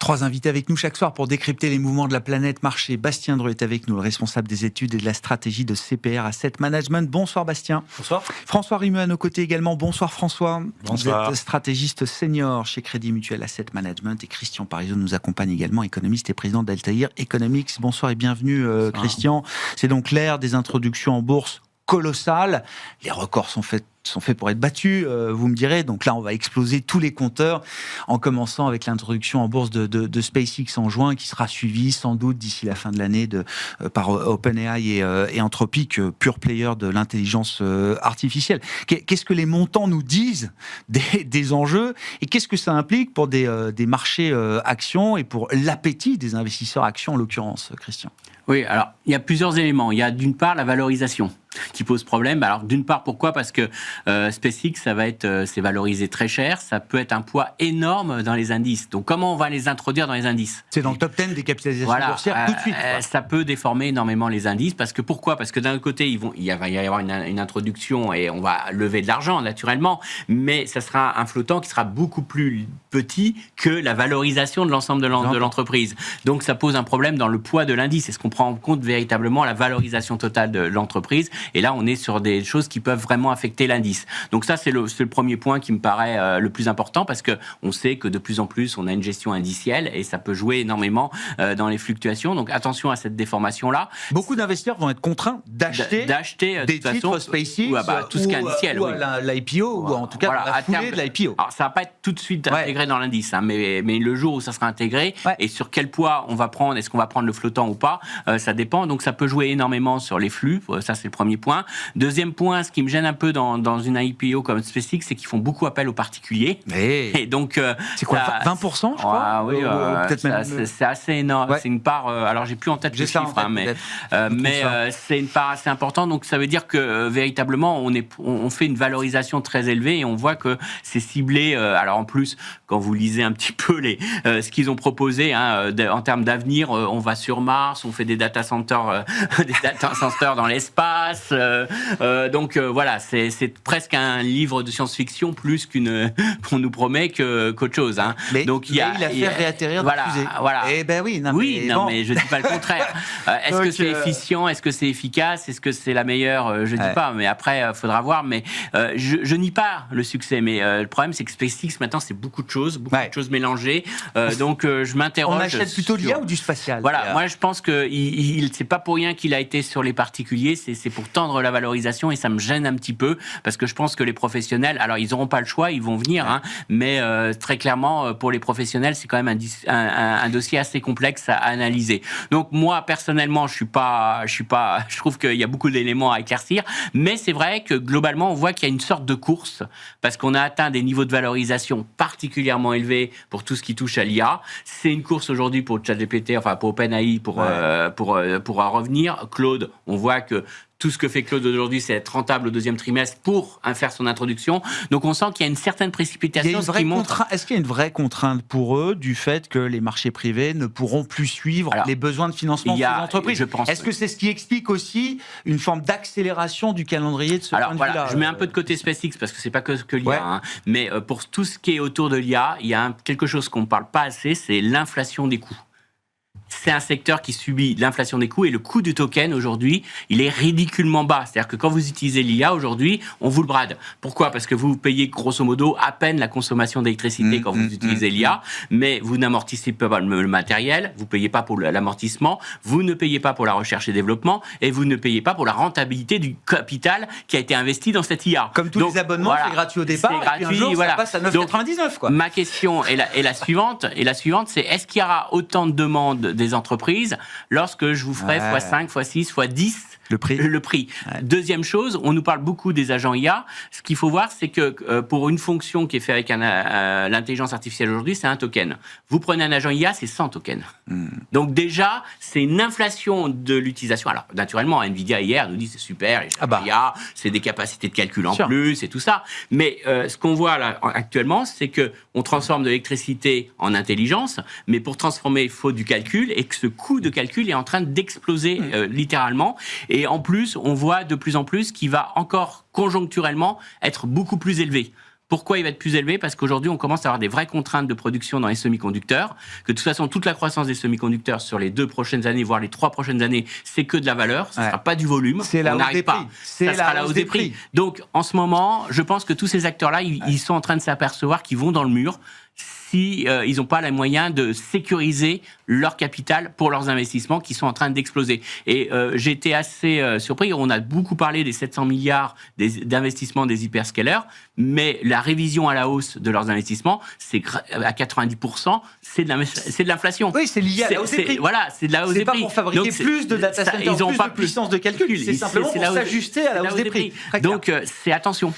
3 invités avec nous chaque soir pour décrypter les mouvements de la planète marché. Bastien Dreux est avec nous, le responsable des études et de la stratégie de CPR Asset Management. Bonsoir Bastien. Bonsoir. François Rimeux à nos côtés également. Bonsoir François. Bonsoir. Vous êtes stratégiste senior chez Crédit Mutuel Asset Management et Christian Parizeau nous accompagne également, économiste et président d'Altair Economics. Bonsoir et bienvenue Christian. C'est donc l'ère des introductions en bourse colossales. Les records sont faits pour être battus, vous me direz. Donc là, on va exploser tous les compteurs, en commençant avec l'introduction en bourse de SpaceX en juin, qui sera suivie sans doute d'ici la fin de l'année par OpenAI et Anthropic, pure player de l'intelligence artificielle. Qu'est-ce que les montants nous disent des enjeux et qu'est-ce que ça implique pour des marchés actions et pour l'appétit des investisseurs actions en l'occurrence, Christian? Oui, alors il y a plusieurs éléments. Il y a d'une part la valorisation qui pose problème. Alors d'une part, pourquoi ? Parce que SpaceX, c'est valorisé très cher, ça peut être un poids énorme dans les indices. Donc comment on va les introduire dans les indices ? C'est dans le top 10 des capitalisations boursières tout de suite. Ça peut déformer énormément les indices. Pourquoi ? Parce que d'un côté, il va y avoir une introduction et on va lever de l'argent naturellement, mais ça sera un flottant qui sera beaucoup plus petit que la valorisation de l'ensemble de l'entreprise. Donc ça pose un problème dans le poids de l'indice. Est-ce qu'on prend en compte véritablement la valorisation totale de l'entreprise ? Et là, on est sur des choses qui peuvent vraiment affecter l'indice. Donc ça, c'est le premier point qui me paraît le plus important parce qu'on sait que de plus en plus, on a une gestion indicielle et ça peut jouer énormément dans les fluctuations. Donc attention à cette déformation-là. Beaucoup d'investisseurs vont être contraints d'acheter des titres SpaceX tout ce qui est indiciel, ou à l'IPO, ou en tout cas dans la foulée de l'IPO. Alors ça ne va pas être tout de suite intégré dans l'indice, mais le jour où ça sera intégré et sur quel poids on va prendre, est-ce qu'on va prendre le flottant ou pas, ça dépend. Donc ça peut jouer énormément sur les flux. Ça, c'est le premier point. Deuxième point, ce qui me gêne un peu dans une IPO comme SpaceX, c'est qu'ils font beaucoup appel aux particuliers. Et donc, c'est quoi, 20% je crois? Oui, peut-être même. C'est assez énorme. Ouais. C'est une part. Alors, j'ai plus en tête le chiffre, mais c'est une part assez importante. Donc, ça veut dire que véritablement, on fait une valorisation très élevée et on voit que c'est ciblé. Alors, en plus, quand vous lisez un petit peu ce qu'ils ont proposé en termes d'avenir, on va sur Mars, on fait des data centers dans l'espace. Donc voilà, c'est presque un livre de science-fiction plus qu'on nous promet qu'autre chose. Mais donc il a fait réatterrir voilà. Eh ben oui, mais je dis pas le contraire. Est-ce que c'est efficient ? Est-ce que c'est efficace ? Est-ce que c'est la meilleure ? Je dis pas, mais après faudra voir. Mais je nie pas le succès. Mais le problème, c'est que SpaceX maintenant, c'est beaucoup de choses mélangées. Donc je m'interroge. On achète plutôt de l'IA ou du spatial ? Voilà, moi je pense que c'est pas pour rien qu'il a été sur les particuliers. C'est pour tendre la valorisation et ça me gêne un petit peu parce que je pense que les professionnels, alors ils n'auront pas le choix, ils vont venir, mais très clairement pour les professionnels c'est quand même un dossier assez complexe à analyser. Donc moi personnellement je trouve qu'il y a beaucoup d'éléments à éclaircir, mais c'est vrai que globalement on voit qu'il y a une sorte de course parce qu'on a atteint des niveaux de valorisation particulièrement élevés pour tout ce qui touche à l'IA. C'est une course aujourd'hui pour ChatGPT, enfin pour OpenAI pour revenir. Claude, on voit que tout ce que fait Claude aujourd'hui, c'est être rentable au deuxième trimestre pour faire son introduction. Donc on sent qu'il y a une certaine précipitation. Est-ce qu'il y a une vraie contrainte pour eux du fait que les marchés privés ne pourront plus suivre les besoins de financement des entreprises ? Est-ce que c'est ce qui explique aussi une forme d'accélération du calendrier de ce point de vue-là ? Je mets un peu de côté SpaceX parce que c'est pas que l'IA. Mais pour tout ce qui est autour de l'IA, il y a quelque chose qu'on ne parle pas assez, c'est l'inflation des coûts. C'est un secteur qui subit l'inflation des coûts et le coût du token aujourd'hui, il est ridiculement bas. C'est-à-dire que quand vous utilisez l'IA aujourd'hui, on vous le brade. Pourquoi ? Parce que vous payez grosso modo à peine la consommation d'électricité quand vous utilisez l'IA, mais vous n'amortissez pas le matériel, vous ne payez pas pour l'amortissement, vous ne payez pas pour la recherche et développement et vous ne payez pas pour la rentabilité du capital qui a été investi dans cette IA. Comme tous les abonnements, c'est gratuit au départ, c'est gratuit, et puis un jour, ça passe à 9,99 quoi. Ma question est la suivante, c'est est-ce qu'il y aura autant de demandes des entreprises lorsque je vous ferai x5, x6, x10 le prix. Ouais. Deuxième chose, on nous parle beaucoup des agents IA. Ce qu'il faut voir, c'est que pour une fonction qui est faite avec l'intelligence artificielle aujourd'hui, c'est un token. Vous prenez un agent IA, c'est 100 tokens. Donc déjà, c'est une inflation de l'utilisation. Alors, naturellement, Nvidia hier nous dit c'est super, les agents IA, c'est des capacités de calcul en plus et tout ça. Mais ce qu'on voit là actuellement, c'est qu'on transforme de l'électricité en intelligence, mais pour transformer, il faut du calcul et que ce coût de calcul est en train d'exploser littéralement. Et en plus, on voit de plus en plus qu'il va encore conjoncturellement être beaucoup plus élevé. Pourquoi il va être plus élevé? Parce qu'aujourd'hui, on commence à avoir des vraies contraintes de production dans les semi-conducteurs, que de toute façon, toute la croissance des semi-conducteurs sur les 2 prochaines années, voire les 3 prochaines années, c'est que de la valeur, ce ne sera pas du volume. C'est la hausse des prix. Ça sera la hausse des prix. Donc, en ce moment, je pense que tous ces acteurs-là, ils sont en train de s'apercevoir qu'ils vont dans le mur si ils n'ont pas les moyens de sécuriser leur capital pour leurs investissements qui sont en train d'exploser. Et j'ai été assez surpris. On a beaucoup parlé des 700 milliards d'investissements des hyperscalers, mais la révision à la hausse de leurs investissements, c'est à 90%, c'est de l'inflation. Oui, c'est lié à la hausse des prix. Voilà, c'est de la hausse des prix. C'est pas pour fabriquer plus de data centers, ils n'ont pas de puissance de calcul. C'est simplement pour s'ajuster à la hausse des prix. Donc, c'est attention.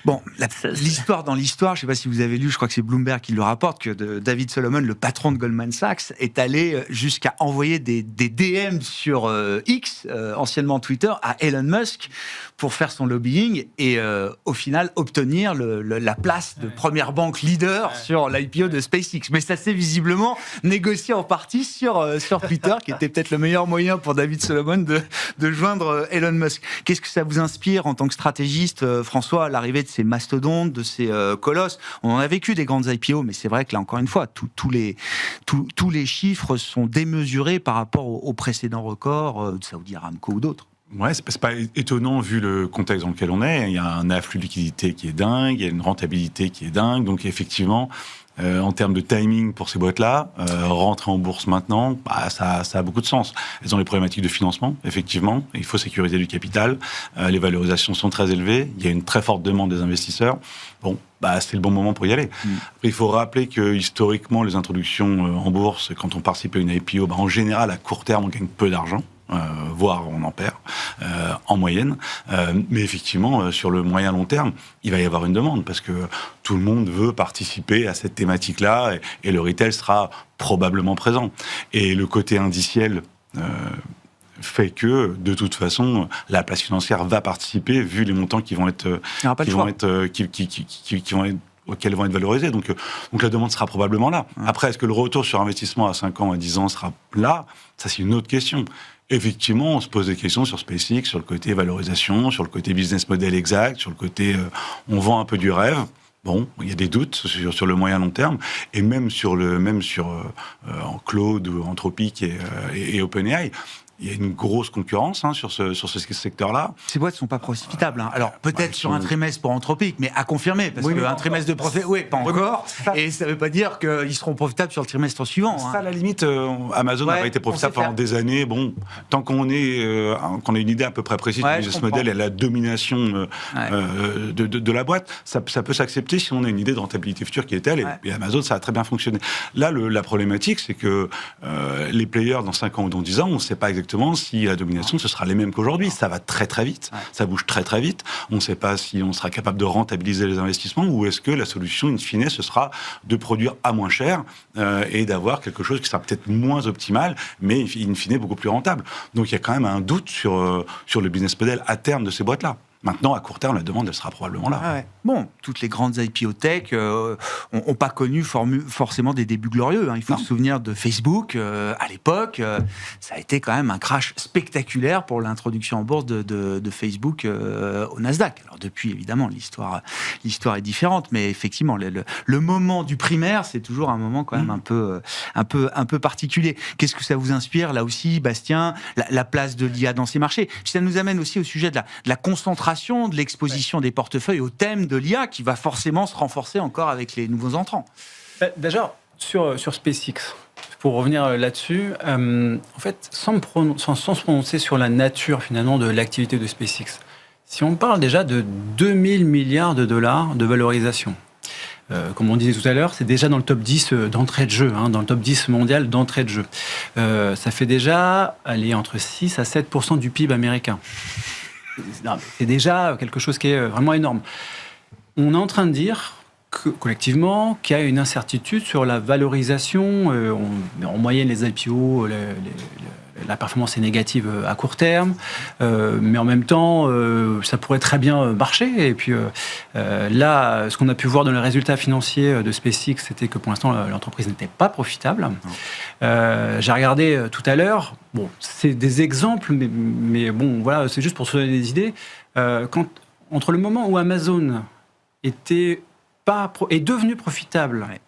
Bon, l'histoire dans l'histoire, je ne sais pas si vous avez lu, je crois que c'est Bloomberg qui le rapporte, que David Solomon, le patron de Goldman Sachs, est allé jusqu'à envoyer des DM sur X, anciennement Twitter, à Elon Musk pour faire son lobbying et au final obtenir la place de première banque leader sur l'IPO de SpaceX. Mais ça s'est visiblement négocié en partie sur Twitter, qui était peut-être le meilleur moyen pour David Solomon de joindre Elon Musk. Qu'est-ce que ça vous inspire en tant que stratégiste, François, à l'arrivée de ces mastodontes, de ces colosses? On en a vécu des grandes IPO, mais c'est vrai que là, encore une fois, tous les chiffres sont démesurés par rapport aux précédents records de Saudi Aramco ou d'autres. Ouais, c'est pas étonnant vu le contexte dans lequel on est. Il y a un afflux de liquidité qui est dingue, il y a une rentabilité qui est dingue. Donc effectivement, en termes de timing pour ces boîtes-là, rentrer en bourse maintenant, ça a beaucoup de sens. Elles ont les problématiques de financement, effectivement. Il faut sécuriser du capital. Les valorisations sont très élevées. Il y a une très forte demande des investisseurs. Bon, c'est le bon moment pour y aller. Après, il faut rappeler que historiquement, les introductions en bourse, quand on participe à une IPO, en général, à court terme, on gagne peu d'argent. Voire on en perd en moyenne. Mais effectivement, sur le moyen long terme, il va y avoir une demande parce que tout le monde veut participer à cette thématique-là et le retail sera probablement présent. Et le côté indiciel fait que, de toute façon, la place financière va participer vu les montants qui vont être auxquels vont être valorisés. Donc la demande sera probablement là. Après, est-ce que le retour sur investissement à 5 ans, à 10 ans sera là? Ça, c'est une autre question. Effectivement, on se pose des questions sur SpaceX, sur le côté valorisation, sur le côté business model exact, sur le côté on vend un peu du rêve. Bon, il y a des doutes sur le moyen long terme, et même sur en Claude ou Anthropic et OpenAI. Il y a une grosse concurrence sur ce secteur-là. Ces boîtes ne sont pas profitables. Alors, peut-être sur un trimestre pour Anthropic, mais à confirmer, parce qu'un trimestre de profit... Oui, pas encore. Et ça ne veut pas dire qu'ils seront profitables sur le trimestre suivant. Ça, à la limite, Amazon n'a pas été profitable pendant des années. Bon, tant qu'on a une idée à peu près précise du business model et la domination de la boîte, ça peut s'accepter si on a une idée de rentabilité future qui est telle. Et Amazon, ça a très bien fonctionné. Là, la problématique, c'est que les players, dans 5 ans ou dans 10 ans, on ne sait pas exactement si la domination, ce sera les mêmes qu'aujourd'hui. Ça va très très vite, ça bouge très très vite. On ne sait pas si on sera capable de rentabiliser les investissements ou est-ce que la solution, in fine, ce sera de produire à moins cher et d'avoir quelque chose qui sera peut-être moins optimal, mais in fine beaucoup plus rentable. Donc il y a quand même un doute sur le business model à terme de ces boîtes-là. Maintenant, à court terme, la demande, elle sera probablement là. Bon, toutes les grandes IPO tech n'ont pas connu forcément des débuts glorieux. Il faut se souvenir de Facebook. À l'époque, ça a été quand même un crash spectaculaire pour l'introduction en bourse de Facebook au Nasdaq. Alors depuis, évidemment, l'histoire est différente, mais effectivement, le moment du primaire, c'est toujours un moment quand même un peu particulier. Qu'est-ce que ça vous inspire, là aussi, Bastien, la place de l'IA dans ces marchés? Puis ça nous amène aussi au sujet de la concentration, de l'exposition des portefeuilles au thème de l'IA qui va forcément se renforcer encore avec les nouveaux entrants. Déjà, sur SpaceX, pour revenir là-dessus, en fait, sans se prononcer sur la nature finalement de l'activité de SpaceX, si on parle déjà de 2000 milliards de dollars de valorisation, comme on disait tout à l'heure, c'est déjà dans le top 10 d'entrée de jeu, dans le top 10 mondial d'entrée de jeu. Ça fait déjà entre 6 à 7% du PIB américain. C'est déjà quelque chose qui est vraiment énorme. On est en train de dire collectivement qu'il y a une incertitude sur la valorisation. En moyenne, les IPO, la performance est négative à court terme, mais en même temps, ça pourrait très bien marcher. Et puis là, ce qu'on a pu voir dans les résultats financiers de SpaceX, c'était que pour l'instant, l'entreprise n'était pas profitable. J'ai regardé tout à l'heure. Bon, c'est des exemples, mais bon, voilà, c'est juste pour se donner des idées. Entre le moment où Amazon était est devenu profitable. Ouais.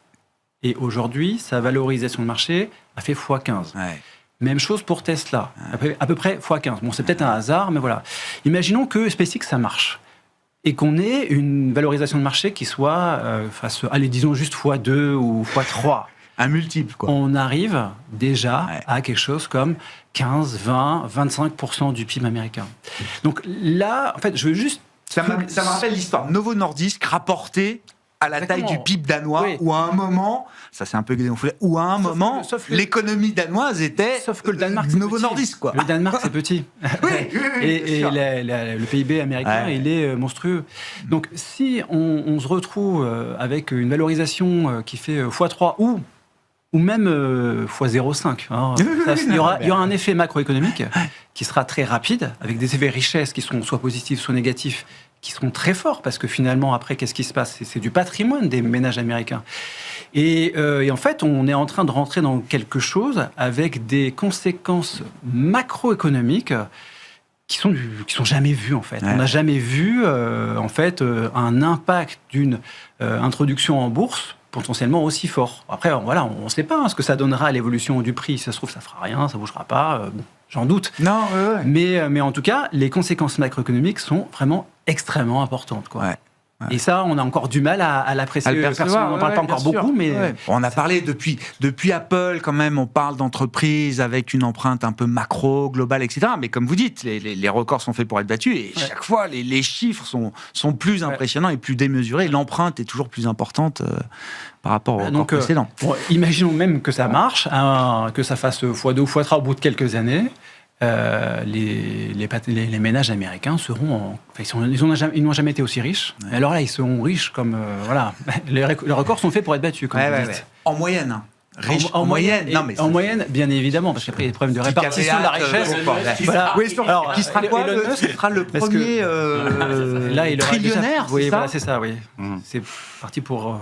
Et aujourd'hui, sa valorisation de marché a fait x15. Ouais. Même chose pour Tesla, à peu près x15. Bon, c'est peut-être un hasard, mais voilà. Imaginons que SpaceX, ça marche. Et qu'on ait une valorisation de marché qui soit, disons juste x2 ou x3. Un multiple, quoi. On arrive déjà à quelque chose comme 15, 20, 25% du PIB américain. Donc là, en fait, je veux juste... Ça me rappelle l'histoire. Novo Nordisk rapporté à la taille Exactement. du PIB danois, Oui. où à un moment, ça c'est un peu gonflé, où à un moment, l'économie danoise était Sauf que le Danemark, c'est Novo petit. Nordisk, quoi. Le Danemark, c'est petit. Oui, Et sûr. le PIB américain, Ouais. il est monstrueux. Donc, si on se retrouve avec une valorisation qui fait x3 ou même x0,5, hein, il y aura un effet macroéconomique qui sera très rapide, avec des effets richesse qui sont soit positifs, soit négatifs, qui seront très forts, parce que finalement, après, qu'est-ce qui se passe ? C'est du patrimoine des ménages américains. Et en fait, on est en train de rentrer dans quelque chose avec des conséquences macroéconomiques qui sont jamais vues, en fait. Ouais. On n'a jamais vu, un impact d'une introduction en bourse potentiellement aussi fort. Après, voilà, on ne sait pas ce que ça donnera à l'évolution du prix. Si ça se trouve, ça fera rien, ça bougera pas. J'en doute. Non, ouais. Mais en tout cas, les conséquences macroéconomiques sont vraiment extrêmement importantes, quoi. Ouais. Et ça, on a encore du mal à l'apprécier. À le percevoir, On n'en parle pas encore beaucoup, mais... Ouais. On a parlé depuis Apple, quand même, on parle d'entreprise avec une empreinte un peu macro, globale, etc. Mais comme vous dites, les records sont faits pour être battus et chaque fois, les chiffres sont plus impressionnants et plus démesurés. L'empreinte est toujours plus importante par rapport au record précédent. Imaginons même que ça marche, que ça fasse x2 ou x3 au bout de quelques années. Les ménages américains seront... ils n'ont jamais été aussi riches. Ouais. Alors là, ils seront riches comme... voilà. Les records sont faits pour être battus, comme vous dites. Ouais. En moyenne, hein. Riche en moyenne. Non, mais en moyenne, bien évidemment, parce qu'après, il y a des problèmes de répartition de la richesse. Voilà. Oui, alors, qui sera quoi Ce sera le premier trillionnaire, oui, c'est voilà, ça c'est ça, oui. C'est parti pour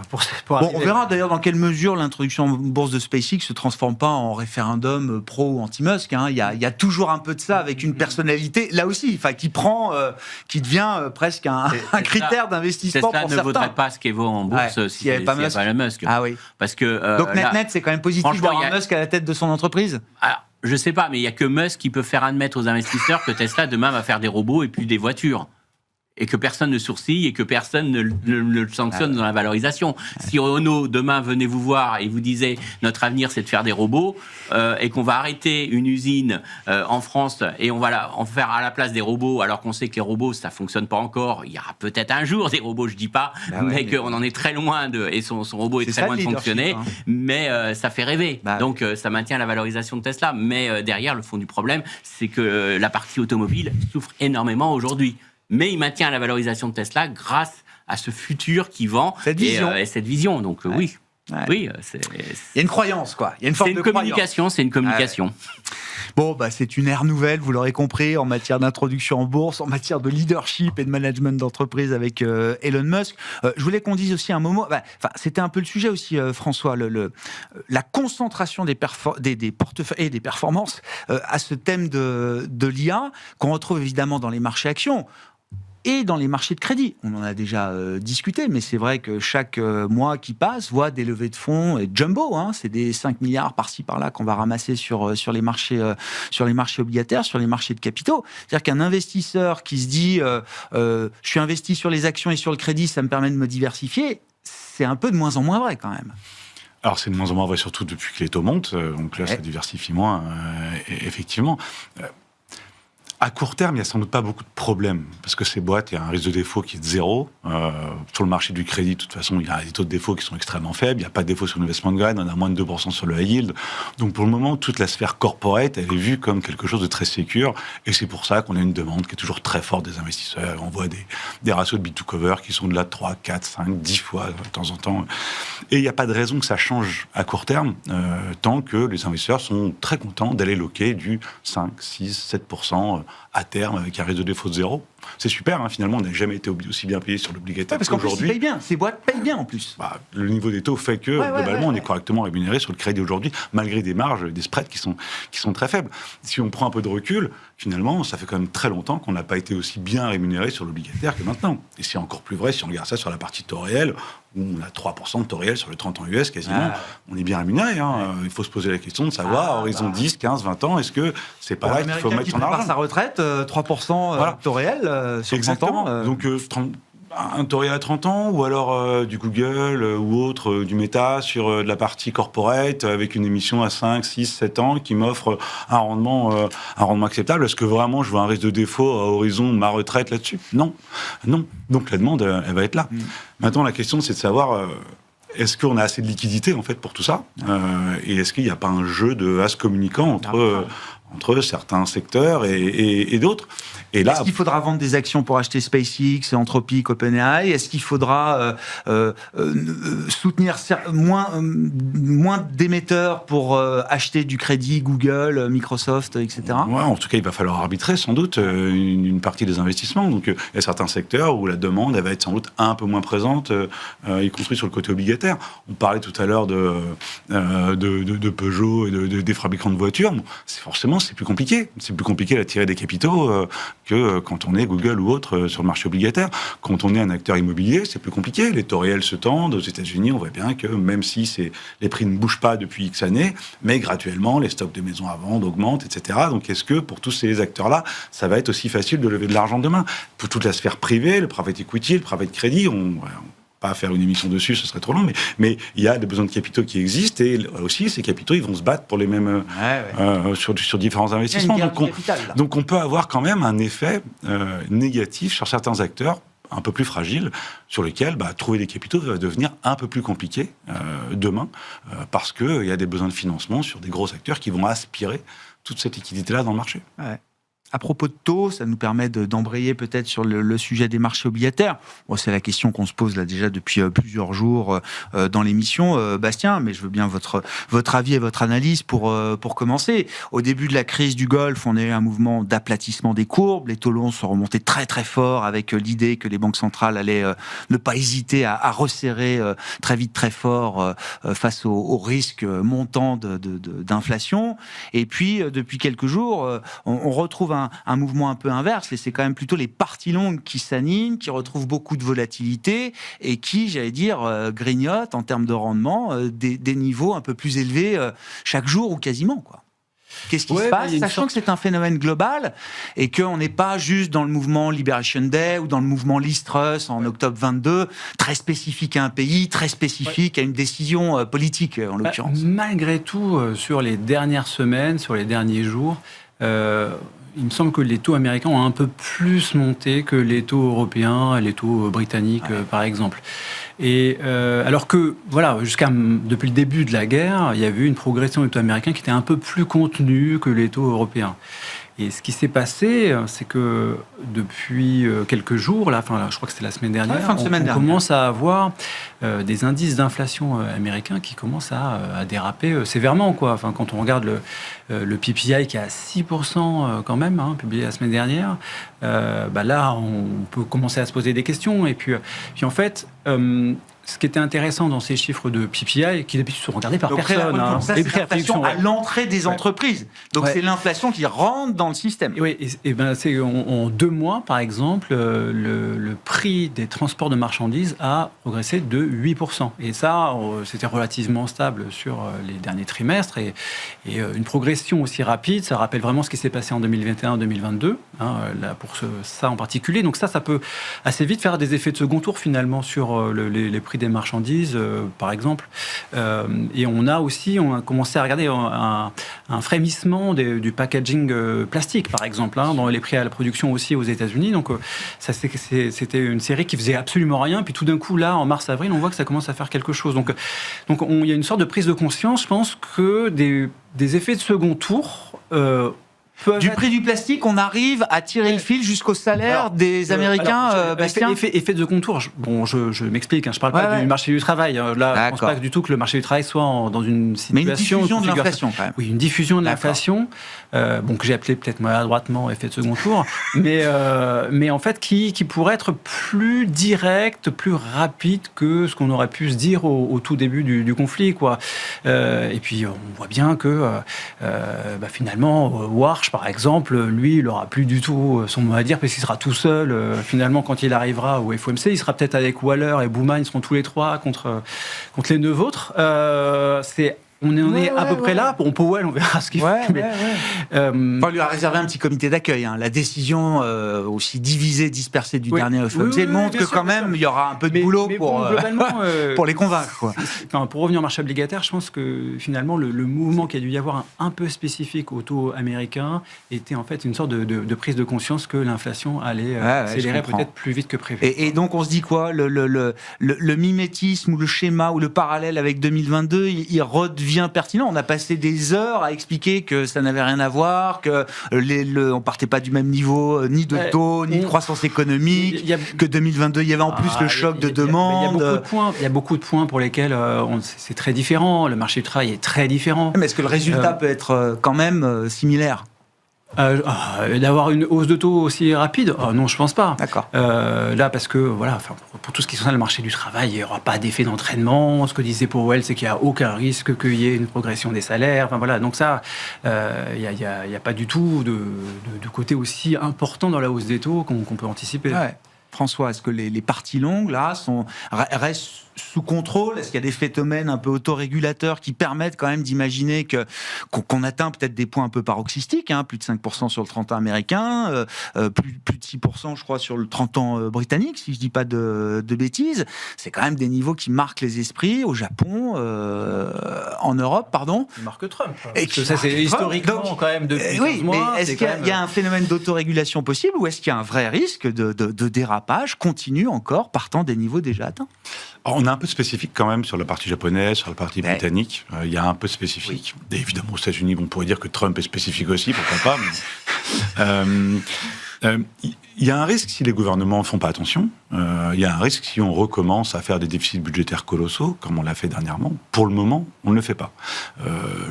bon, on verra d'ailleurs dans quelle mesure l'introduction en bourse de SpaceX se transforme pas en référendum pro ou anti-Musk. Hein. Il y a toujours un peu de ça avec une personnalité, là aussi, qui devient presque un critère d'investissement pour certains. Tesla ne vaudrait pas ce qu'elle vaut en bourse s'il n'y avait pas Musk. Ah oui. Parce que, donc net, c'est quand même positif d'avoir Musk à la tête de son entreprise. Alors, je sais pas, mais il y a que Musk qui peut faire admettre aux investisseurs que Tesla demain va faire des robots et plus des voitures. Et que personne ne sourcille et que personne ne le sanctionne dans la valorisation. Si Renault, demain, venait vous voir et vous disait notre avenir, c'est de faire des robots, et qu'on va arrêter une usine en France et on va en faire à la place des robots, alors qu'on sait que les robots, ça fonctionne pas encore. Il y aura peut-être un jour des robots, je dis pas, mais qu'on en est très loin et son robot est très loin de fonctionner, mais ça fait rêver. Donc ça maintient la valorisation de Tesla. Mais derrière, le fond du problème, c'est que la partie automobile souffre énormément aujourd'hui. Mais il maintient la valorisation de Tesla grâce à ce futur qui vend et cette vision. Donc oui, il y a une croyance, quoi. Il y a une forme de communication, c'est une communication. Bon, c'est une ère nouvelle, vous l'aurez compris, en matière d'introduction en bourse, en matière de leadership et de management d'entreprise avec Elon Musk. Je voulais qu'on dise aussi un moment, c'était un peu le sujet aussi, François, la concentration des portefeuilles et des performances à ce thème de l'IA, qu'on retrouve évidemment dans les marchés actions. Et dans les marchés de crédit. On en a déjà discuté, mais c'est vrai que chaque mois qui passe voit des levées de fonds et jumbo. C'est des 5 milliards par-ci par-là qu'on va ramasser sur les marchés obligataires, sur les marchés de capitaux. C'est-à-dire qu'un investisseur qui se dit je suis investi sur les actions et sur le crédit, ça me permet de me diversifier, c'est un peu de moins en moins vrai quand même. Alors c'est de moins en moins vrai, surtout depuis que les taux montent. Donc là, ça diversifie moins, effectivement. À court terme, il n'y a sans doute pas beaucoup de problèmes, parce que ces boîtes, il y a un risque de défaut qui est de zéro. Sur le marché du crédit, de toute façon, il y a des taux de défaut qui sont extrêmement faibles. Il n'y a pas de défaut sur l'investment grade, on a moins de 2% sur le high yield. Donc pour le moment, toute la sphère corporate, elle est vue comme quelque chose de très sécure, et c'est pour ça qu'on a une demande qui est toujours très forte des investisseurs. On voit des ratios de bid to cover qui sont de là de 3, 4, 5, 10 fois de temps en temps. Et il n'y a pas de raison que ça change à court terme, tant que les investisseurs sont très contents d'aller loquer du 5, 6, 7% à terme avec un risque de défaut de zéro. c'est super, hein, finalement, on n'a jamais été aussi bien payé sur l'obligataire parce qu'en plus, ils qu'aujourd'hui. payent bien. Ces boîtes payent bien en plus. Le niveau des taux fait que, globalement, on est correctement rémunéré sur le crédit aujourd'hui, malgré des marges, des spreads qui sont très faibles. Si on prend un peu de recul, finalement, ça fait quand même très longtemps qu'on n'a pas été aussi bien rémunéré sur l'obligataire que maintenant. Et c'est encore plus vrai si on regarde ça sur la partie taux réel, où on a 3% de taux réel sur le 30 ans US quasiment. On est bien rémunéré. Hein. Il faut se poser la question de savoir, à horizon 10, 15, 20 ans, est-ce que c'est pas là qu'il faut mettre son argent ? Sa retraite, 3% taux réel sur 30 ans. Donc, un taux réel à 30 ans, ou alors du Google ou autre, du Meta sur de la partie corporate, avec une émission à 5, 6, 7 ans qui m'offre un rendement acceptable. Est-ce que vraiment je veux un risque de défaut à horizon de ma retraite là-dessus ? Non. Donc la demande, elle va être là. Maintenant, la question, c'est de savoir... est-ce qu'on a assez de liquidité, en fait, pour tout ça ? Et est-ce qu'il n'y a pas un jeu de vase communicant entre certains secteurs et d'autres ? Et là, est-ce qu'il faudra vendre des actions pour acheter SpaceX, Anthropic, OpenAI ? Est-ce qu'il faudra soutenir moins d'émetteurs pour acheter du crédit, Google, Microsoft, etc. Ouais, en tout cas, il va falloir arbitrer sans doute une partie des investissements. Donc, il y a certains secteurs où la demande elle va être sans doute un peu moins présente, y compris sur le côté obligataire. On parlait tout à l'heure de Peugeot et des fabricants de voitures. Bon, c'est plus compliqué. C'est plus compliqué d'attirer des capitaux que quand on est Google ou autre sur le marché obligataire. Quand on est un acteur immobilier, c'est plus compliqué. Les taux réels se tendent. Aux États-Unis, on voit bien que même si les prix ne bougent pas depuis X années, mais graduellement, les stocks de maisons à vendre augmentent, etc. Donc, est-ce que pour tous ces acteurs-là, ça va être aussi facile de lever de l'argent demain ? Pour toute la sphère privée, le private equity, le private credit, pas faire une émission dessus, ce serait trop long, mais il y a des besoins de capitaux qui existent et aussi ces capitaux, ils vont se battre pour les mêmes sur différents investissements. Donc on peut avoir quand même un effet négatif sur certains acteurs un peu plus fragiles, sur lesquels trouver des capitaux va devenir un peu plus compliqué demain, parce qu'il y a des besoins de financement sur des gros acteurs qui vont aspirer toute cette liquidité-là dans le marché. Ouais. À propos de taux, ça nous permet d'embrayer peut-être sur le sujet des marchés obligataires. Bon, c'est la question qu'on se pose là déjà depuis plusieurs jours dans l'émission, Bastien, mais je veux bien votre avis et votre analyse pour commencer. Au début de la crise du Golfe, on a eu un mouvement d'aplatissement des courbes. Les taux longs sont remontés très très fort avec l'idée que les banques centrales allaient ne pas hésiter à resserrer très vite, très fort face aux risques montants d'inflation. Et puis, depuis quelques jours, on retrouve un mouvement un peu inverse, et c'est quand même plutôt les parties longues qui s'animent, qui retrouvent beaucoup de volatilité et qui, j'allais dire, grignotent en termes de rendement des niveaux un peu plus élevés chaque jour ou quasiment, quoi. Qu'est-ce qui se passe, sachant que c'est un phénomène global et qu'on n'est pas juste dans le mouvement Liberation Day ou dans le mouvement Liz Truss en octobre 22, très spécifique à un pays, très spécifique à une décision politique en l'occurrence. Malgré tout, sur les dernières semaines, sur les derniers jours, il me semble que les taux américains ont un peu plus monté que les taux européens, les taux britanniques, par exemple. Et alors que, depuis le début de la guerre, il y avait eu une progression des taux américains qui était un peu plus contenue que les taux européens. Et ce qui s'est passé, c'est que depuis quelques jours, je crois que c'était la semaine dernière, on commence à avoir des indices d'inflation américains qui commencent à déraper sévèrement, quoi. Enfin, quand on regarde le PPI qui est à 6% quand même, publié la semaine dernière, là, on peut commencer à se poser des questions. Et puis en fait... ce qui était intéressant dans ces chiffres de PPI, qui d'habitude sont regardés par personne. Ça, c'est l'inflation à l'entrée des entreprises. Donc c'est l'inflation qui rentre dans le système. Oui, c'est en 2 mois, par exemple, le prix des transports de marchandises a progressé de 8%. Et ça, c'était relativement stable sur les derniers trimestres. Et une progression aussi rapide, ça rappelle vraiment ce qui s'est passé en 2021-2022, pour ça en particulier. Donc ça peut assez vite faire des effets de second tour, finalement, sur les prix des marchandises, par exemple. Et on a commencé à regarder un frémissement du packaging plastique, par exemple, dans les prix à la production aussi aux États-Unis. Donc, c'était une série qui faisait absolument rien. Puis tout d'un coup, là, en mars-avril, on voit que ça commence à faire quelque chose. Donc il y a une sorte de prise de conscience, je pense, que des effets de second tour... Du prix du plastique, on arrive à tirer le fil jusqu'au salaire des Américains, Bastien. Effet de contour. Je m'explique. Je ne parle pas du marché du travail. Là, je ne pense pas du tout que le marché du travail soit dans une situation... Mais une diffusion de l'inflation, quand même. Oui, une diffusion de l'inflation. que j'ai appelé peut-être maladroitement effet de second tour, mais en fait qui pourrait être plus direct, plus rapide que ce qu'on aurait pu se dire au tout début du conflit, quoi. Et puis on voit bien que finalement Warsh, par exemple, lui, il n'aura plus du tout son mot à dire parce qu'il sera tout seul. Finalement, quand il arrivera au FOMC, il sera peut-être avec Waller et Bowman, ils seront tous les trois contre les 9 autres. On est à peu près là. Bon, Powell, on verra ce qu'il fait. On lui a réservé un petit comité d'accueil. La décision aussi divisée, dispersée du dernier FOMC montre que quand même, il y aura un peu de boulot pour les convaincre. Quoi. Pour revenir au marché obligataire, je pense que finalement, le mouvement qu'il y a dû y avoir un peu spécifique au taux américain était en fait une sorte de prise de conscience que l'inflation allait accélérer peut-être plus vite que prévu. Et donc, on se dit quoi, le mimétisme ou le schéma ou le parallèle avec 2022, il redevient pertinent. On a passé des heures à expliquer que ça n'avait rien à voir, que on partait pas du même niveau ni de taux, ni de croissance économique, que 2022, il y avait en plus le choc de demande. Il y a beaucoup de points pour lesquels c'est très différent. Le marché du travail est très différent. Mais est-ce que le résultat peut être quand même similaire ? D'avoir une hausse de taux aussi rapide, non, je pense pas. D'accord. Là, parce que pour tout ce qui concerne le marché du travail, il n'y aura pas d'effet d'entraînement. Ce que disait Powell, c'est qu'il n'y a aucun risque qu'il y ait une progression des salaires. Donc ça, il n'y a pas du tout de côté aussi important dans la hausse des taux qu'on peut anticiper. Ouais. François, est-ce que les parties longues là restent sous contrôle ? Est-ce qu'il y a des phénomènes un peu autorégulateurs qui permettent quand même d'imaginer qu'on atteint peut-être des points un peu paroxystiques, plus de 5% sur le 30 ans américain, plus de 6% je crois sur le 30 ans britannique, si je dis pas de bêtises. C'est quand même des niveaux qui marquent les esprits au Japon, en Europe, pardon. Qui marque Trump. Et ça c'est historiquement quand même depuis 15 mois. Mais est-ce qu'il y a un phénomène d'autorégulation possible ou est-ce qu'il y a un vrai risque de dérapage continu encore partant des niveaux déjà atteints ? On est un peu spécifique quand même sur la partie japonaise, sur la partie britannique. Il y a un peu spécifique. Et évidemment, aux États-Unis, on pourrait dire que Trump est spécifique aussi, pourquoi pas. Mais, il y a un risque si les gouvernements ne font pas attention. Il y a un risque si on recommence à faire des déficits budgétaires colossaux, comme on l'a fait dernièrement. Pour le moment, on ne le fait pas.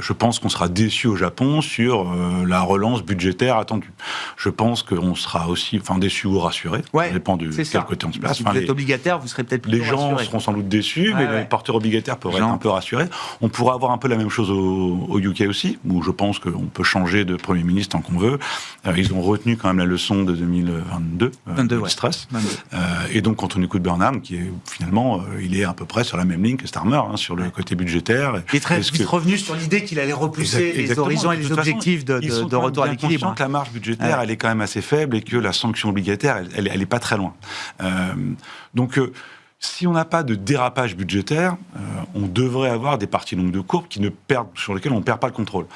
Je pense qu'on sera déçu au Japon sur la relance budgétaire attendue. Je pense qu'on sera aussi déçu ou rassuré. Ça dépend de quel côté on se place. Si vous êtes obligataire, vous serez peut-être plus Les gens rassuré. seront sans doute déçus, mais les porteurs obligataires pourraient être un peu rassurés. On pourra avoir un peu la même chose au UK aussi, où je pense qu'on peut changer de Premier ministre tant qu'on veut. Ils ont retenu quand même la leçon de 2022, du stress. Et donc, Anthony Burnham, qui est finalement, il est à peu près sur la même ligne que Starmer, sur le côté budgétaire. Il est très vite revenu sur l'idée qu'il allait repousser les horizons et les objectifs de retour à l'équilibre. Que la marge budgétaire, elle est quand même assez faible et que la sanction obligataire, elle est pas très loin. Donc, si on n'a pas de dérapage budgétaire, on devrait avoir des parties longues de courbe sur lesquelles on ne perd pas le contrôle.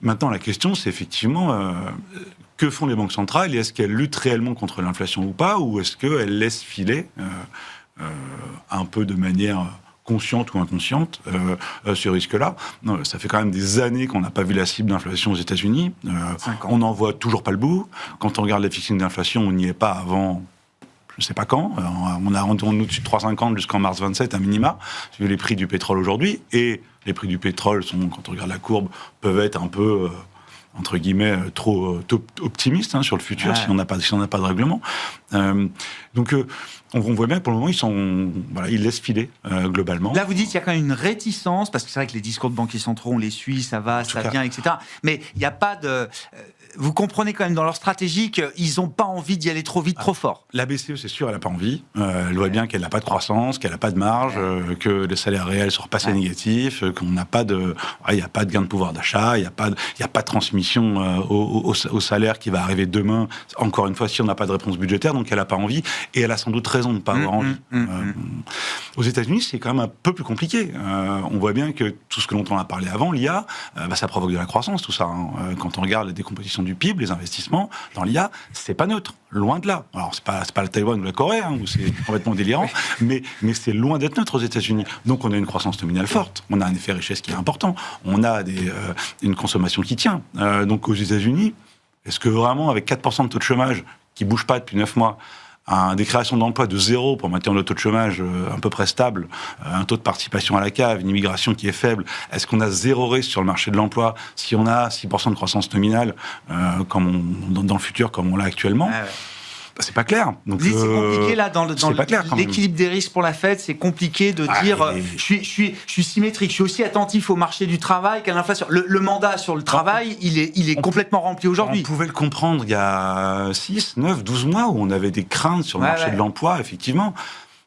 Maintenant, la question, c'est effectivement... que font les banques centrales et est-ce qu'elles luttent réellement contre l'inflation ou pas, ou est-ce qu'elles laissent filer un peu de manière consciente ou inconsciente ce risque-là. Non, ça fait quand même des années qu'on n'a pas vu la cible d'inflation aux États-Unis. On n'en voit toujours pas le bout. Quand on regarde les fixings d'inflation, on n'y est pas avant... je ne sais pas quand, on est au-dessus de 3,50 jusqu'en mars 27 à minima, vu les prix du pétrole aujourd'hui, et les prix du pétrole sont, quand on regarde la courbe, peuvent être un peu... entre guillemets, trop optimiste sur le futur, si on n'a pas de règlement. Donc, on voit bien que pour le moment, ils laissent filer, globalement. Là, vous dites qu'il y a quand même une réticence, parce que c'est vrai que les discours de banquiers centraux, on les suit, ça va, ça vient, etc. Mais il n'y a pas de... Vous comprenez quand même dans leur stratégie qu'ils n'ont pas envie d'y aller trop vite, trop fort. La BCE, c'est sûr, elle n'a pas envie. Elle voit bien qu'elle n'a pas de croissance, qu'elle n'a pas de marge, que les salaires réels sont repassés négatifs, qu'on n'a pas de... Il n'y a pas de gain de pouvoir d'achat, il n'y a pas de transmission au salaire qui va arriver demain. Encore une fois, si on n'a pas de réponse budgétaire, donc elle n'a pas envie. Et elle a sans doute raison de ne pas avoir envie. Aux États-Unis, c'est quand même un peu plus compliqué. On voit bien que tout ce dont on a parlé avant, l'IA, ça provoque de la croissance, tout ça. Quand on regarde la décomposition du PIB, les investissements dans l'IA, c'est pas neutre, loin de là. Alors c'est pas le Taïwan ou la Corée, où c'est complètement délirant, mais c'est loin d'être neutre aux États-Unis. Donc on a une croissance nominale forte, on a un effet richesse qui est important, on a une consommation qui tient. Donc aux États-Unis, est-ce que vraiment avec 4% de taux de chômage qui bouge pas depuis 9 mois, des créations d'emplois de 0 pour maintenir le taux de chômage à peu près stable, un taux de participation à la cave, une immigration qui est faible, est-ce qu'on a 0 risque sur le marché de l'emploi si on a 6% de croissance nominale dans le futur comme on l'a actuellement? C'est pas clair. Donc, c'est compliqué là dans l'équilibre des risques pour la Fed. C'est compliqué de dire je suis symétrique. Je suis aussi attentif au marché du travail qu'à l'inflation. Le mandat sur le travail, il est complètement rempli aujourd'hui. On pouvait le comprendre il y a 6, 9, 12 mois où on avait des craintes sur le marché de l'emploi, effectivement.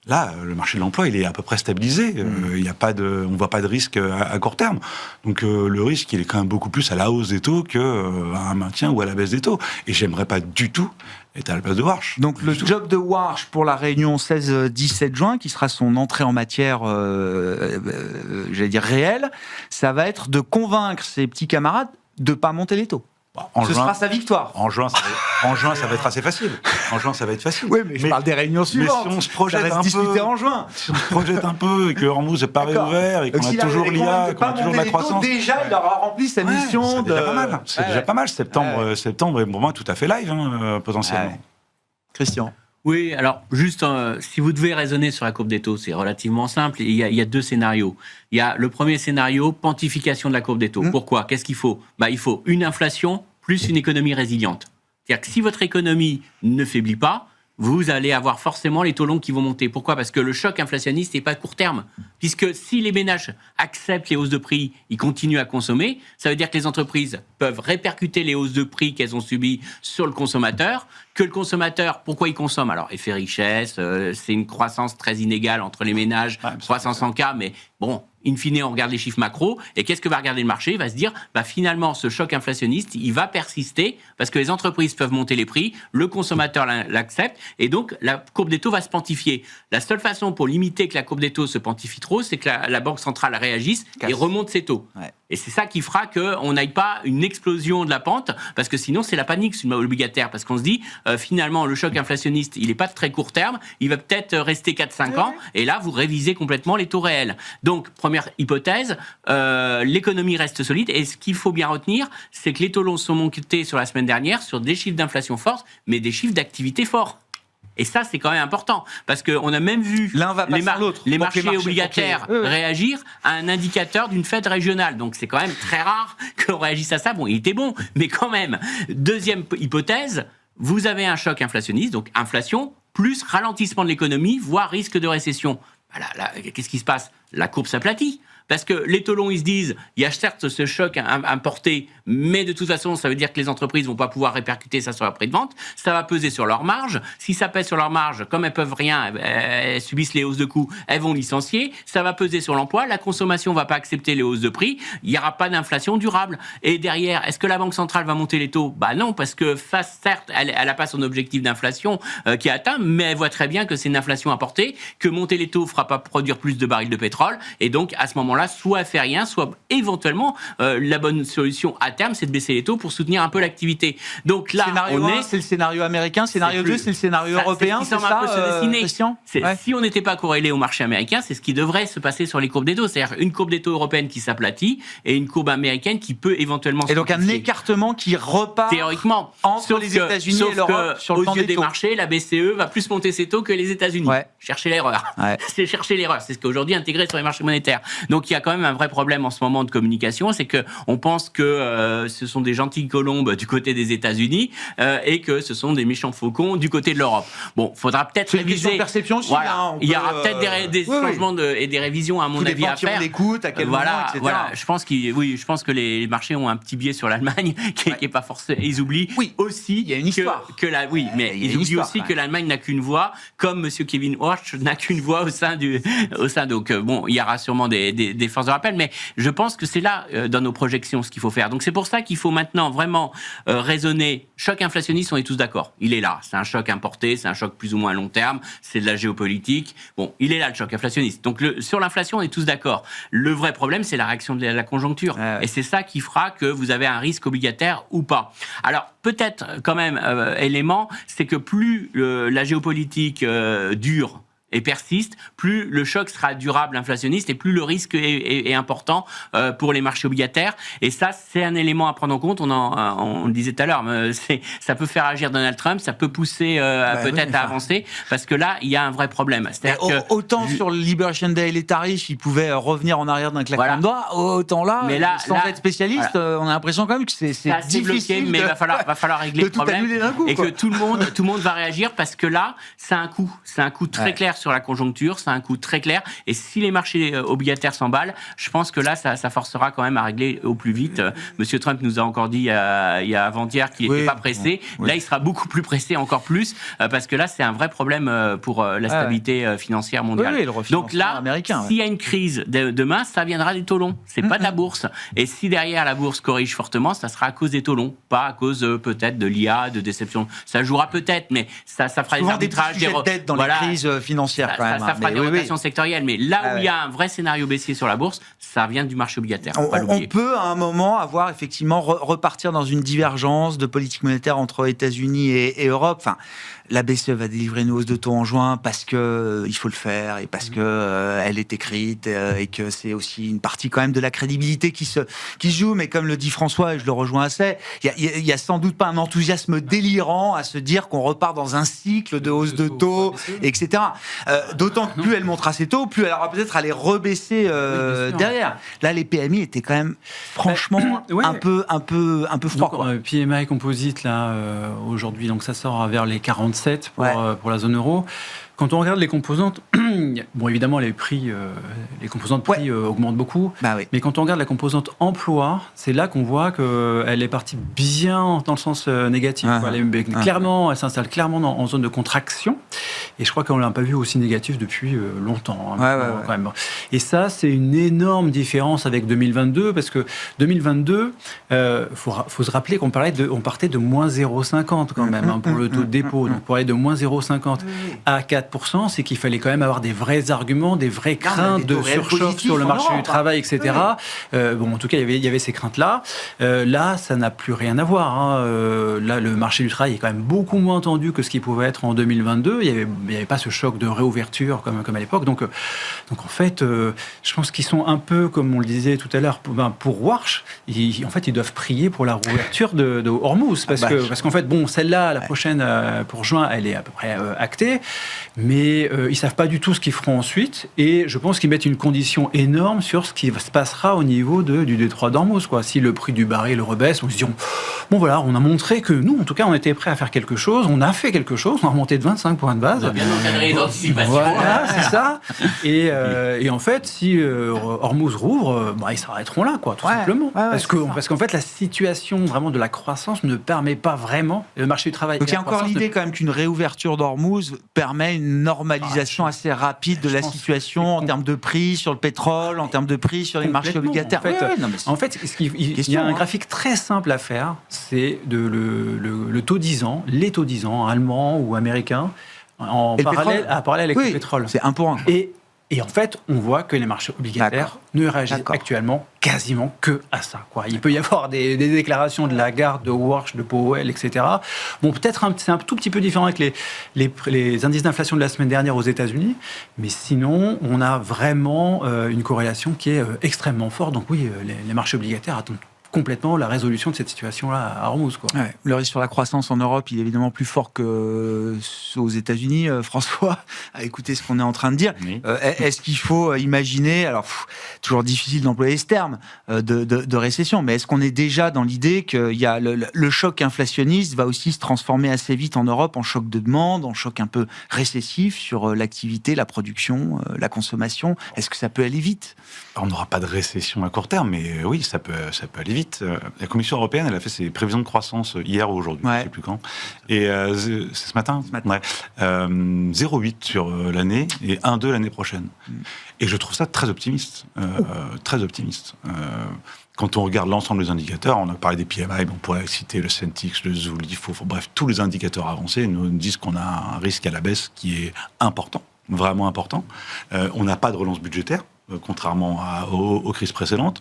Là, le marché de l'emploi, il est à peu près stabilisé. Il y a pas de, on voit pas de risque à court terme. Donc le risque, il est quand même beaucoup plus à la hausse des taux qu'à un maintien ou à la baisse des taux. Et j'aimerais pas du tout être à la place de Warsh. Donc le job de Warsh pour la réunion 16-17 juin, qui sera son entrée en matière, j'allais dire réelle, ça va être de convaincre ses petits camarades de pas monter les taux. Ce sera sa victoire. En juin, ça va être assez facile. En juin, ça va être facile. Oui, mais je parle des réunions suivantes. Mais si on se projette ça va se discuter en juin. Si on se projette un peu et que Hormuz n'est pas réouvert et qu'on a toujours l'IA, qu'on a toujours la croissance. Déjà, il aura rempli sa mission. C'est déjà pas mal. C'est déjà pas mal. Septembre est pour moi tout à fait live, potentiellement. Christian. Oui, alors juste, si vous devez raisonner sur la courbe des taux, c'est relativement simple. Il y a deux scénarios. Il y a le premier scénario, quantification de la courbe des taux. Pourquoi ? Qu'est-ce qu'il faut ? Il faut une inflation plus une économie résiliente. C'est-à-dire que si votre économie ne faiblit pas, vous allez avoir forcément les taux longs qui vont monter. Pourquoi ? Parce que le choc inflationniste n'est pas court terme. Puisque si les ménages acceptent les hausses de prix, ils continuent à consommer, ça veut dire que les entreprises peuvent répercuter les hausses de prix qu'elles ont subies sur le consommateur, que le consommateur, pourquoi il consomme ? Alors, effet richesse, c'est une croissance très inégale entre les ménages, croissance en cas, mais bon, in fine, on regarde les chiffres macro, et qu'est-ce que va regarder le marché ? Il va se dire, finalement, ce choc inflationniste, il va persister, parce que les entreprises peuvent monter les prix, le consommateur l'accepte, et donc la courbe des taux va se pontifier. La seule façon pour limiter que la courbe des taux se pontifie trop, c'est que la Banque centrale réagisse et remonte ses taux. Ouais. Et c'est ça qui fera qu'on n'aille pas une explosion de la pente, parce que sinon c'est la panique sur l'obligataire, parce qu'on se dit finalement le choc inflationniste il n'est pas de très court terme, il va peut-être rester 4-5 ans, et là vous révisez complètement les taux réels. Donc première hypothèse, l'économie reste solide, et ce qu'il faut bien retenir, c'est que les taux longs sont montés sur la semaine dernière sur des chiffres d'inflation forts, mais des chiffres d'activité forts. Et ça, c'est quand même important, parce qu'on a même vu les marchés obligataires réagir à un indicateur d'une Fed régionale. Donc, c'est quand même très rare qu'on réagisse à ça. Bon, il était bon, mais quand même. Deuxième hypothèse, vous avez un choc inflationniste, donc inflation, plus ralentissement de l'économie, voire risque de récession. Là, qu'est-ce qui se passe ? La courbe s'aplatit. Parce que les taux longs, ils se disent, il y a certes ce choc importé, mais de toute façon, ça veut dire que les entreprises vont pas pouvoir répercuter ça sur la prix de vente. Ça va peser sur leur marge. Si ça pèse sur leur marge, comme elles peuvent rien, elles subissent les hausses de coûts, elles vont licencier. Ça va peser sur l'emploi. La consommation va pas accepter les hausses de prix. Il y aura pas d'inflation durable. Et derrière, est-ce que la Banque centrale va monter les taux ? Non, parce que certes, elle a pas son objectif d'inflation qui est atteint, mais elle voit très bien que c'est une inflation importée, que monter les taux fera pas produire plus de barils de pétrole. Et donc, à ce moment-là, soit elle fait rien, soit éventuellement la bonne solution à terme, c'est de baisser les taux pour soutenir un peu l'activité. Donc là, scénario 1, c'est le scénario américain, scénario 2, c'est le scénario européen, c'est ça, Christian ? Si on n'était pas corrélé au marché américain, c'est ce qui devrait se passer sur les courbes des taux, c'est-à-dire une courbe des taux européenne qui s'aplatit et une courbe américaine qui peut éventuellement et donc un écartement qui repart théoriquement entre les États-Unis et l'Europe sur le plan des taux. Marchés, la BCE va plus monter ses taux que les États-Unis. Chercher l'erreur. C'est chercher l'erreur. C'est ce qu'aujourd'hui intégré sur les marchés monétaires. Donc il y a quand même un vrai problème en ce moment de communication, c'est que on pense que ce sont des gentilles colombes du côté des États-Unis et que ce sont des méchants faucons du côté de l'Europe. Bon, faudra peut-être réviser. Perception aussi. Voilà. Il y aura peut-être des changements et des révisions à mon avis à faire. On écoute, à quel moment, etc. Voilà. Je pense que les marchés ont un petit biais sur l'Allemagne qui est pas forcément. Ils oublient aussi. Il y a une histoire. Mais ils oublient aussi que l'Allemagne n'a qu'une voix, comme Monsieur Kevin Warsh n'a qu'une voix au sein. Donc bon, il y aura sûrement des forces de rappel, mais je pense que c'est là, dans nos projections, ce qu'il faut faire. Donc c'est pour ça qu'il faut maintenant vraiment raisonner. Choc inflationniste, on est tous d'accord. Il est là. C'est un choc importé, c'est un choc plus ou moins à long terme, c'est de la géopolitique. Bon, il est là le choc inflationniste. Donc sur l'inflation, on est tous d'accord. Le vrai problème, c'est la réaction de la conjoncture. Et c'est ça qui fera que vous avez un risque obligataire ou pas. Alors peut-être quand même, élément, c'est que plus la géopolitique dure, et persiste, plus le choc sera durable inflationniste et plus le risque est important pour les marchés obligataires. Et ça, c'est un élément à prendre en compte. On le disait tout à l'heure, ça peut faire agir Donald Trump, ça peut pousser peut-être à avancer, parce que là, il y a un vrai problème. Autant sur le Liberation Day et les tarifs, il pouvait revenir en arrière d'un claquement de doigts, autant là, sans être spécialiste, on a l'impression quand même que c'est difficile. Mais il va falloir régler le problème et que tout le monde va réagir, parce que là, c'est un coût très clair sur la conjoncture, c'est un coût très clair. Et si les marchés obligataires s'emballent, je pense que là, ça forcera quand même à régler au plus vite. Monsieur Trump nous a encore dit il y a avant-hier qu'il n'était pas pressé. Là, il sera beaucoup plus pressé, encore plus, parce que là, c'est un vrai problème pour la stabilité financière mondiale. Donc là, s'il y a une crise demain, ça viendra des taux longs. C'est pas de la bourse. Et si derrière la bourse corrige fortement, ça sera à cause des taux longs, pas à cause peut-être de l'IA, de déception. Ça jouera peut-être, mais ça fera des arbitrages, des dettes dans les crises financières quand même. Ça fera des rotations sectorielles. Mais là où il y a un vrai scénario baissier sur la bourse, ça vient du marché obligataire. On peut à un moment avoir effectivement repartir dans une divergence de politique monétaire entre États-Unis et Europe. Enfin, la BCE va délivrer une hausse de taux en juin parce que il faut le faire et parce que elle est écrite et que c'est aussi une partie quand même de la crédibilité qui se joue. Mais comme le dit François, et je le rejoins assez, il y a sans doute pas un enthousiasme délirant à se dire qu'on repart dans un cycle de hausse de taux, etc. D'autant que plus elle montera ses taux, plus elle aura peut-être à les rebaisser derrière. Là, les PMI étaient quand même franchement un peu froids. PMI composite là aujourd'hui, donc ça sort vers les 47 pour la zone euro. Quand on regarde les composantes, bon évidemment les composantes prix augmentent beaucoup, mais quand on regarde la composante emploi, c'est là qu'on voit qu'elle est partie bien dans le sens négatif. Clairement, elle s'installe clairement en zone de contraction, et je crois qu'on l'a pas vu aussi négatif depuis longtemps. Quand même. Et ça, c'est une énorme différence avec 2022, parce que 2022, faut se rappeler qu'on partait de moins 0,50 quand même pour le taux de dépôt, donc pour aller de moins 0,50 à 4%, c'est qu'il fallait quand même avoir des vrais arguments, des vraies craintes de surchauffe sur le marché du travail, etc. En tout cas, il y avait ces craintes-là. Là, ça n'a plus rien à voir. Là, le marché du travail est quand même beaucoup moins tendu que ce qu'il pouvait être en 2022. Il n'y avait pas ce choc de réouverture comme à l'époque. Donc en fait, je pense qu'ils sont un peu, comme on le disait tout à l'heure, pour Warsh, en fait, ils doivent prier pour la réouverture de Hormuz. Parce qu'en fait, celle-là, la prochaine, pour juin, elle est à peu près actée. Mais ils ne savent pas du tout ce qu'ils feront ensuite, et je pense qu'ils mettent une condition énorme sur ce qui se passera au niveau du détroit d'Ormuz. Si le prix du baril rebaisse, on se dit, on a montré que nous, en tout cas, on était prêts à faire quelque chose, on a fait quelque chose, on a remonté de 25 points de base. On a bien encadré les anticipations. Voilà, c'est ça. Et en fait, si Hormuz rouvre, ils s'arrêteront là, tout simplement. Parce qu'en fait, la situation vraiment de la croissance ne permet pas vraiment le marché du travail. Donc il y a encore l'idée quand même qu'une réouverture d'Ormuz permet une normalisation assez rapide de la situation en termes de prix sur le pétrole, en termes de prix sur les marchés obligataires. En fait, il y a un graphique très simple à faire, c'est le taux 10 ans, les taux 10 ans, allemands ou américains, en parallèle avec le pétrole. C'est 1 pour 1. Et en fait, on voit que les marchés obligataires ne réagissent actuellement quasiment que à ça. Il peut y avoir des déclarations de Lagarde, de Warsh, de Powell, etc. Peut-être c'est un tout petit peu différent avec les indices d'inflation de la semaine dernière aux États-Unis, mais sinon, on a vraiment une corrélation qui est extrêmement forte. Donc oui, les marchés obligataires attendent complètement la résolution de cette situation-là à Hormuz. Le risque sur la croissance en Europe, il est évidemment plus fort qu'aux États-Unis. François, à écouter ce qu'on est en train de dire. Oui. Est-ce qu'il faut imaginer, alors toujours difficile d'employer ce terme, de récession, mais est-ce qu'on est déjà dans l'idée qu'il y a le choc inflationniste va aussi se transformer assez vite en Europe en choc de demande, en choc un peu récessif sur l'activité, la production, la consommation? Est-ce que ça peut aller vite? On n'aura pas de récession à court terme, mais oui, ça peut aller vite. La Commission européenne, elle a fait ses prévisions de croissance hier ou aujourd'hui, je ne sais plus quand. Et c'est ce matin. 0,8 sur l'année et 1,2 l'année prochaine. Et je trouve ça très optimiste. Très optimiste. Quand on regarde l'ensemble des indicateurs, on a parlé des PMI, on pourrait citer le Centix, le Zool, l'IFO, bref, tous les indicateurs avancés nous disent qu'on a un risque à la baisse qui est important, vraiment important. On n'a pas de relance budgétaire, contrairement aux crises précédentes.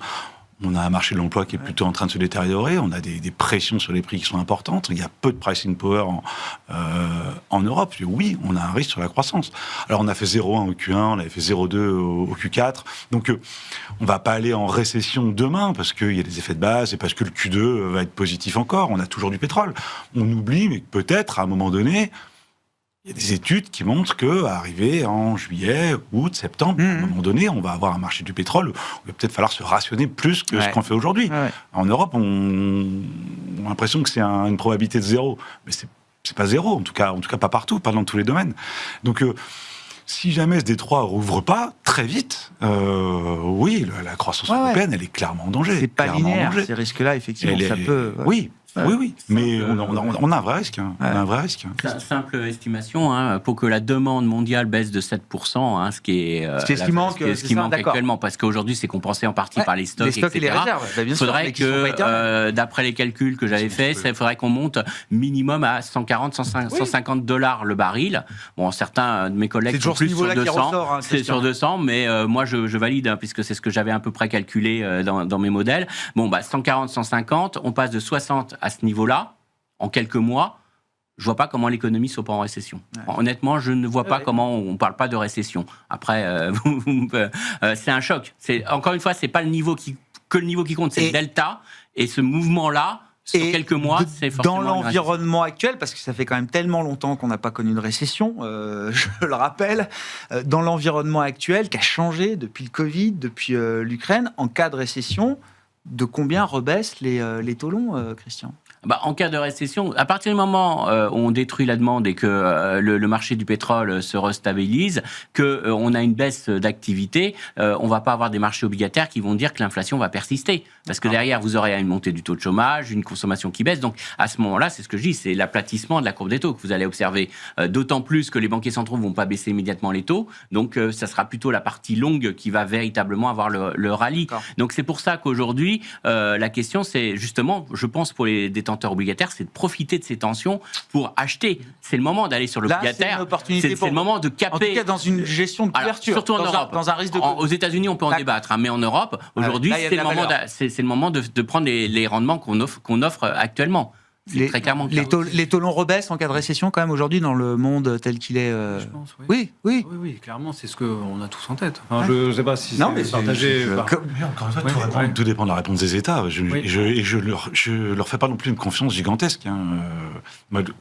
On a un marché de l'emploi qui est plutôt en train de se détériorer. On a des pressions sur les prix qui sont importantes. Il y a peu de pricing power en Europe. Oui, on a un risque sur la croissance. Alors, on a fait 0,1 au Q1, on avait fait 0,2 au Q4. Donc, on va pas aller en récession demain parce qu'il y a des effets de base et parce que le Q2 va être positif encore. On a toujours du pétrole. On oublie, mais peut-être, à un moment donné, il y a des études qui montrent qu'arrivé en juillet, août, septembre, à un moment donné, on va avoir un marché du pétrole où il va peut-être falloir se rationner plus que ce qu'on fait aujourd'hui. En Europe, on a l'impression que c'est une probabilité de 0. Mais c'est pas 0, en tout cas pas partout, pas dans tous les domaines. Donc, si jamais ce Détroit rouvre pas très vite, oui, la croissance européenne, elle est clairement en danger. C'est pas linéaire, ces risques-là, effectivement, ça peut... Oui. Oui, mais on a un vrai risque. On a un vrai risque. Simple estimation, pour que la demande mondiale baisse de 7%, ce qui manque actuellement, parce qu'aujourd'hui c'est compensé en partie par les stocks, etc. Et les réserves. Il faudrait que, d'après les calculs que j'avais faits, il faudrait qu'on monte minimum à 140, 150 $ le baril. Bon, certains de mes collègues sont plus sur 200, c'est sur 200, mais moi je valide, puisque c'est ce que j'avais à peu près calculé dans mes modèles. Bon, 140, 150, on passe de 60 à ce niveau-là, en quelques mois, je ne vois pas comment l'économie ne soit pas en récession. Honnêtement, je ne vois pas comment on ne parle pas de récession. Après, c'est un choc. Encore une fois, ce n'est pas le niveau qui compte, c'est le delta. Et ce mouvement-là, sur quelques mois, c'est forcément... Dans l'environnement actuel, parce que ça fait quand même tellement longtemps qu'on n'a pas connu de récession, je le rappelle, dans l'environnement actuel qui a changé depuis le Covid, depuis l'Ukraine, en cas de récession, de combien rebaissent les taux longs, Christian ? En cas de récession, à partir du moment où on détruit la demande et que le marché du pétrole se restabilise, qu'on a une baisse d'activité, on ne va pas avoir des marchés obligataires qui vont dire que l'inflation va persister. Parce que derrière, vous aurez une montée du taux de chômage, une consommation qui baisse. Donc, à ce moment-là, c'est ce que je dis, c'est l'aplatissement de la courbe des taux que vous allez observer. D'autant plus que les banquiers centraux ne vont pas baisser immédiatement les taux. Donc, ça sera plutôt la partie longue qui va véritablement avoir le rallye. Donc, c'est pour ça qu'aujourd'hui, la question, c'est justement, je pense, pour les détenteurs obligataires, c'est de profiter de ces tensions pour acheter. C'est le moment d'aller sur l'obligataire. C'est le moment de caper. En tout cas, dans une gestion de couverture. Surtout en Europe. Dans un risque de... Aux États-Unis, on peut en débattre, mais en Europe, aujourd'hui, c'est le moment de prendre les rendements qu'on offre actuellement. Très clairement. Les taux longs rebaissent en cas de récession quand même aujourd'hui dans le monde tel qu'il est. Je pense, oui, clairement, c'est ce qu'on a tous en tête. Enfin, je ne sais pas si c'est partagé. Mais encore une fois, tout dépend de la réponse des États. Je leur fais pas non plus une confiance gigantesque.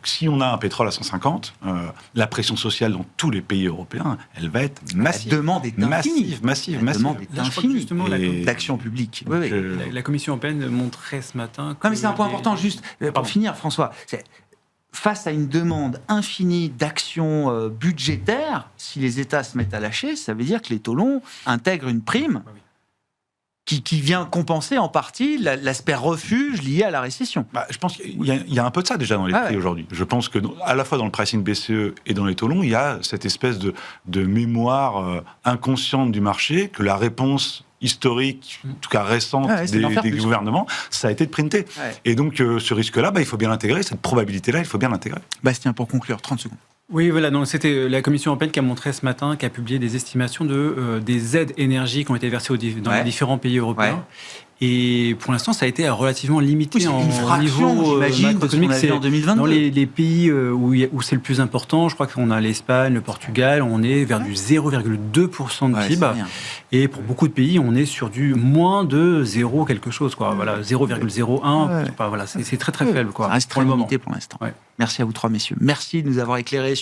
Si on a un pétrole à 150, la pression sociale dans tous les pays européens, elle va être massive. La demande est massive. La demande est infinie d'action publique. La Commission européenne montrait ce matin. Non, mais c'est un point important, juste pour finir, François. Face à une demande infinie d'actions budgétaires, si les États se mettent à lâcher, ça veut dire que les taux longs intègrent une prime qui vient compenser en partie l'aspect refuge lié à la récession. Je pense qu'il y a un peu de ça déjà dans les prix aujourd'hui. Je pense que à la fois dans le pricing BCE et dans les taux longs, il y a cette espèce de mémoire inconsciente du marché que la réponse historique, en tout cas récente, des gouvernements, ça a été de printer. Et donc, ce risque-là, il faut bien l'intégrer, cette probabilité-là, il faut bien l'intégrer. Bastien, pour conclure, 30 secondes. Oui, voilà, donc c'était la Commission européenne qui a montré ce matin, qui a publié des estimations des aides énergie qui ont été versées dans les différents pays européens. Et pour l'instant, ça a été relativement limité en niveau macroéconomique. C'est en 2022. Dans les pays où c'est le plus important, je crois qu'on a l'Espagne, le Portugal, on est vers du 0,2% de PIB. Et pour beaucoup de pays, on est sur du moins de 0 quelque chose, quoi. Voilà, 0,01. Voilà, c'est très très faible, quoi. Ça reste très limité pour l'instant. Merci à vous trois, messieurs. Merci de nous avoir éclairé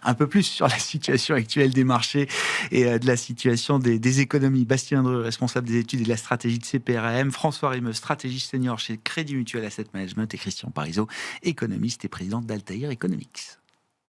un peu plus sur la situation actuelle des marchés et de la situation des économies. Bastien Dreux, responsable des études et de la stratégie de CPRM. François Rimeux, stratégiste senior chez Crédit Mutuel Asset Management. Et Christian Parizeau, économiste et président d'Altair Economics.